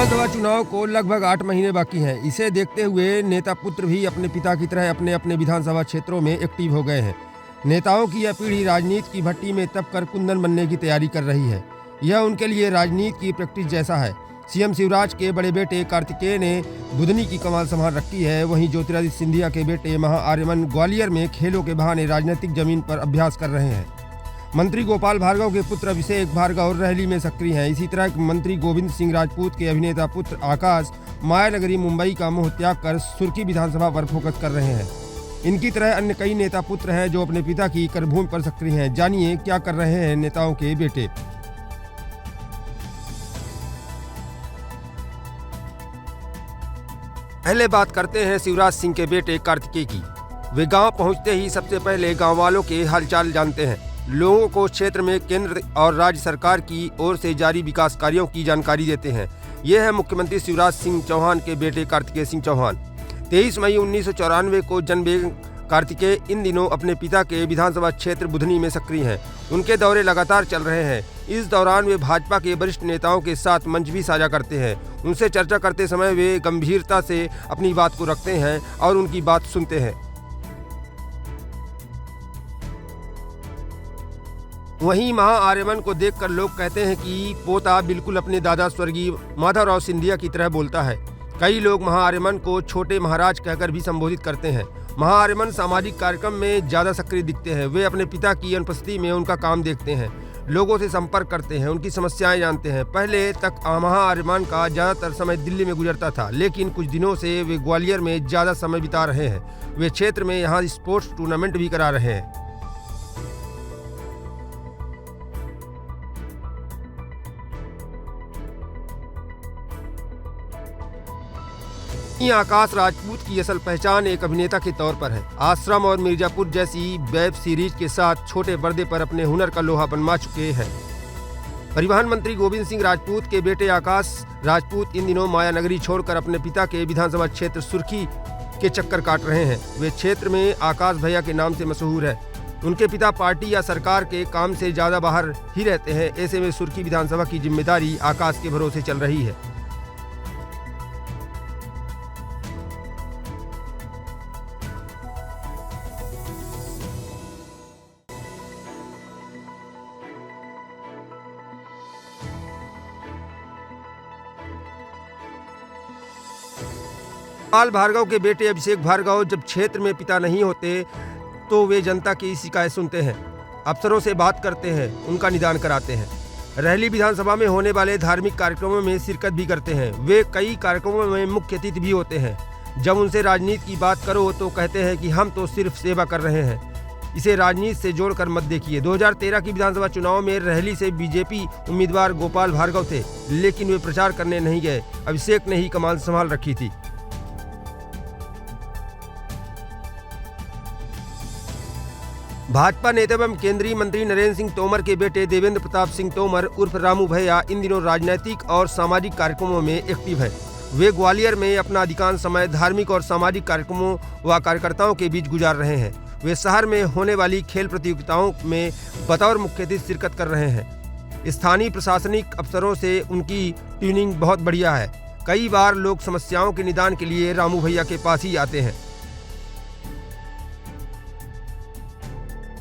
विधानसभा चुनाव को लगभग 8 महीने बाकी हैं। इसे देखते हुए नेता पुत्र भी अपने पिता की तरह अपने अपने विधानसभा क्षेत्रों में एक्टिव हो गए हैं। नेताओं की यह पीढ़ी राजनीति की भट्टी में तप कर कुंदन बनने की तैयारी कर रही है। यह उनके लिए राजनीति की प्रैक्टिस जैसा है। सीएम शिवराज के बड़े बेटे कार्तिकेय ने बुधनी की कमान संभाल रखी है। वहीं ज्योतिरादित्य सिंधिया के बेटे महाआर्यमन ग्वालियर में खेलों के बहाने राजनीतिक जमीन पर अभ्यास कर रहे हैं। मंत्री गोपाल भार्गव के पुत्र अभिषेक भार्गव रहली में सक्रिय हैं। इसी तरह मंत्री गोविंद सिंह राजपूत के अभिनेता पुत्र आकाश मायानगरी मुंबई का मोह त्याग कर सुर्खी विधानसभा पर फोकस कर रहे हैं। इनकी तरह अन्य कई नेता पुत्र हैं जो अपने पिता की कर्मभूमि पर सक्रिय हैं। जानिए क्या कर रहे हैं नेताओं के बेटे। पहले बात करते हैं शिवराज सिंह के बेटे कार्तिकेय की। वे गांव पहुंचते ही सबसे पहले गांव वालों के हालचाल जानते हैं। लोगों को क्षेत्र में केंद्र और राज्य सरकार की ओर से जारी विकास कार्यों की जानकारी देते हैं। ये है मुख्यमंत्री शिवराज सिंह चौहान के बेटे कार्तिकेय सिंह चौहान। 23 मई 1994 को जन्मे कार्तिकेय इन दिनों अपने पिता के विधानसभा क्षेत्र बुधनी में सक्रिय हैं। उनके दौरे लगातार चल रहे हैं। इस दौरान वे भाजपा के वरिष्ठ नेताओं के साथ मंच भी साझा करते हैं। उनसे चर्चा करते समय वे गंभीरता से अपनी बात को रखते हैं और उनकी बात सुनते हैं। वहीं महाआर्यमन को देखकर लोग कहते हैं कि पोता बिल्कुल अपने दादा स्वर्गीय माधवराव सिंधिया की तरह बोलता है। कई लोग महाआर्यमन को छोटे महाराज कहकर भी संबोधित करते हैं। महाआर्यमन सामाजिक कार्यक्रम में ज़्यादा सक्रिय दिखते हैं। वे अपने पिता की अनुपस्थिति में उनका काम देखते हैं, लोगों से संपर्क करते हैं, उनकी समस्याएं जानते हैं। पहले तक महाआर्यमन का ज़्यादातर समय दिल्ली में गुजरता था, लेकिन कुछ दिनों से वे ग्वालियर में ज़्यादा समय बिता रहे हैं। वे क्षेत्र में यहाँ स्पोर्ट्स टूर्नामेंट भी करा रहे हैं। आकाश राजपूत की असल पहचान एक अभिनेता के तौर पर है। आश्रम और मिर्जापुर जैसी वेब सीरीज के साथ छोटे पर्दे पर अपने हुनर का लोहा बनवा चुके हैं। परिवहन मंत्री गोविंद सिंह राजपूत के बेटे आकाश राजपूत इन दिनों मायानगरी छोड़कर अपने पिता के विधानसभा क्षेत्र सुर्खी के चक्कर काट रहे हैं। वे क्षेत्र में आकाश भैया के नाम से मशहूर है। उनके पिता पार्टी या सरकार के काम से ज्यादा बाहर ही रहते हैं। ऐसे में सुर्खी विधानसभा की जिम्मेदारी आकाश के भरोसे चल रही है। गोपाल भार्गव के बेटे अभिषेक भार्गव जब क्षेत्र में पिता नहीं होते तो वे जनता की शिकायत सुनते हैं, अफसरों से बात करते हैं, उनका निदान कराते हैं। रहली विधानसभा में होने वाले धार्मिक कार्यक्रमों में शिरकत भी करते हैं। वे कई कार्यक्रमों में मुख्य अतिथि भी होते हैं। जब उनसे राजनीति की बात करो तो कहते हैं कि हम तो सिर्फ सेवा कर रहे हैं, इसे राजनीति से जोड़कर मत देखिए। 2013 की विधानसभा चुनाव में रहली से बीजेपी उम्मीदवार गोपाल भार्गव थे, लेकिन वे प्रचार करने नहीं गए। अभिषेक ने ही कमान संभाल रखी थी। भाजपा नेता एवं केंद्रीय मंत्री नरेंद्र सिंह तोमर के बेटे देवेंद्र प्रताप सिंह तोमर उर्फ रामू भैया इन दिनों राजनीतिक और सामाजिक कार्यक्रमों में एक्टिव है। वे ग्वालियर में अपना अधिकांश समय धार्मिक और सामाजिक कार्यक्रमों व कार्यकर्ताओं के बीच गुजार रहे हैं। वे शहर में होने वाली खेल प्रतियोगिताओं में बतौर मुख्य अतिथि शिरकत कर रहे हैं। स्थानीय प्रशासनिक अफसरों से उनकी ट्यूनिंग बहुत बढ़िया है। कई बार लोग समस्याओं के निदान के लिए रामू भैया के पास ही आते हैं।